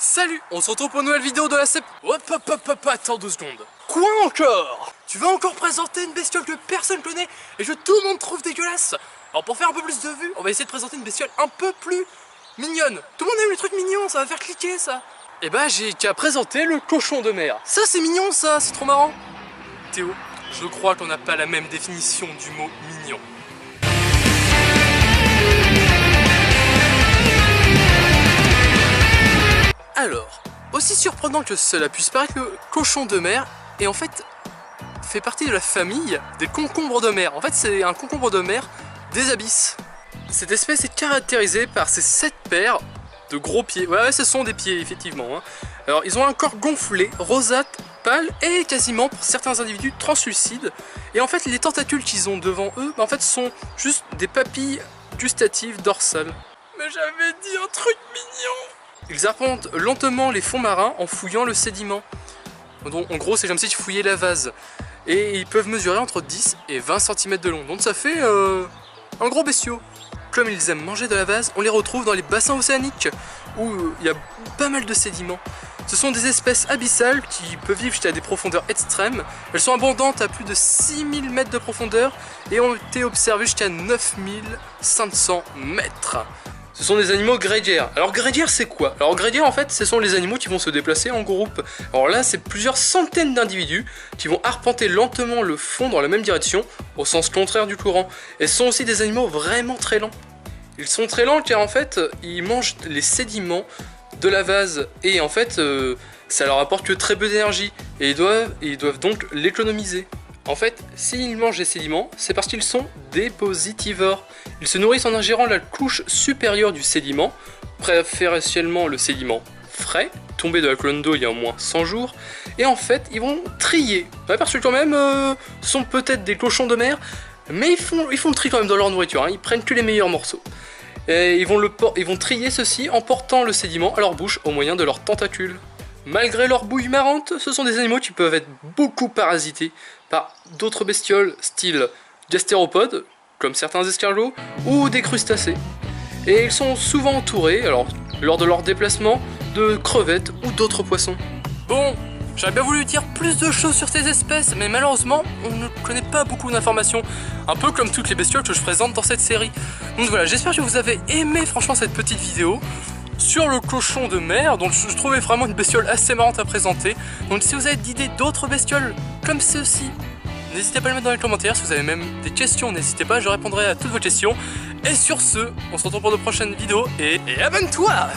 Salut, on se retrouve pour une nouvelle vidéo de la CEP. Hop, attends 2 secondes. Quoi encore? Tu vas encore présenter une bestiole que personne connaît et que tout le monde trouve dégueulasse. Alors pour faire un peu plus de vues, on va essayer de présenter une bestiole un peu plus mignonne. Tout le monde aime les trucs mignons, ça va faire cliquer ça. Et bah j'ai qu'à présenter le cochon de mer. Ça c'est mignon ça, c'est trop marrant. Théo, je crois qu'on n'a pas la même définition du mot mignon. Alors, aussi surprenant que cela puisse paraître, le cochon de mer est en fait fait partie de la famille des concombres de mer. En fait, c'est un concombre de mer des abysses. Cette espèce est caractérisée par ses 7 paires de gros pieds. Ouais, ce sont des pieds, effectivement. Alors, ils ont un corps gonflé, rosâtre, pâle et quasiment, pour certains individus, translucide. Et en fait, les tentacules qu'ils ont devant eux, en fait, sont juste des papilles gustatives dorsales. Mais j'avais dit un truc mignon! Ils arpentent lentement les fonds marins en fouillant le sédiment. Donc, en gros, c'est comme si tu fouillais la vase. Et ils peuvent mesurer entre 10 et 20 cm de long. Donc ça fait un gros bestiau. Comme ils aiment manger de la vase, on les retrouve dans les bassins océaniques où il y a pas mal de sédiments. Ce sont des espèces abyssales qui peuvent vivre jusqu'à des profondeurs extrêmes. Elles sont abondantes à plus de 6000 mètres de profondeur et ont été observées jusqu'à 9500 mètres. Ce sont des animaux grégaires. Alors grégaire c'est quoi? Alors grégaire en fait ce sont les animaux qui vont se déplacer en groupe. Alors là c'est plusieurs centaines d'individus qui vont arpenter lentement le fond dans la même direction au sens contraire du courant. Et ce sont aussi des animaux vraiment très lents. Ils sont très lents car en fait ils mangent les sédiments de la vase et en fait ça leur apporte que très peu d'énergie et ils doivent donc l'économiser. En fait, s'ils mangent les sédiments, c'est parce qu'ils sont dépositivores. Ils se nourrissent en ingérant la couche supérieure du sédiment, préférentiellement le sédiment frais, tombé de la colonne d'eau il y a au moins 100 jours, et en fait, ils vont trier. Ouais, parce que quand même, ce sont peut-être des cochons de mer, mais ils font le tri quand même dans leur nourriture, ils prennent que les meilleurs morceaux. Et ils vont trier ceci en portant le sédiment à leur bouche au moyen de leurs tentacules. Malgré leur bouille marrante, ce sont des animaux qui peuvent être beaucoup parasités par d'autres bestioles style gastéropodes, comme certains escargots, ou des crustacés. Et ils sont souvent entourés, alors lors de leur déplacement, de crevettes ou d'autres poissons. Bon, j'aurais bien voulu dire plus de choses sur ces espèces, mais malheureusement, on ne connaît pas beaucoup d'informations. Un peu comme toutes les bestioles que je présente dans cette série. Donc voilà, j'espère que vous avez aimé franchement cette petite vidéo sur le cochon de mer, donc je trouvais vraiment une bestiole assez marrante à présenter. Donc si vous avez d'idées d'autres bestioles comme ceci, n'hésitez pas à le mettre dans les commentaires. Si vous avez même des questions, n'hésitez pas, je répondrai à toutes vos questions. Et sur ce, on se retrouve pour de prochaines vidéos et abonne-toi!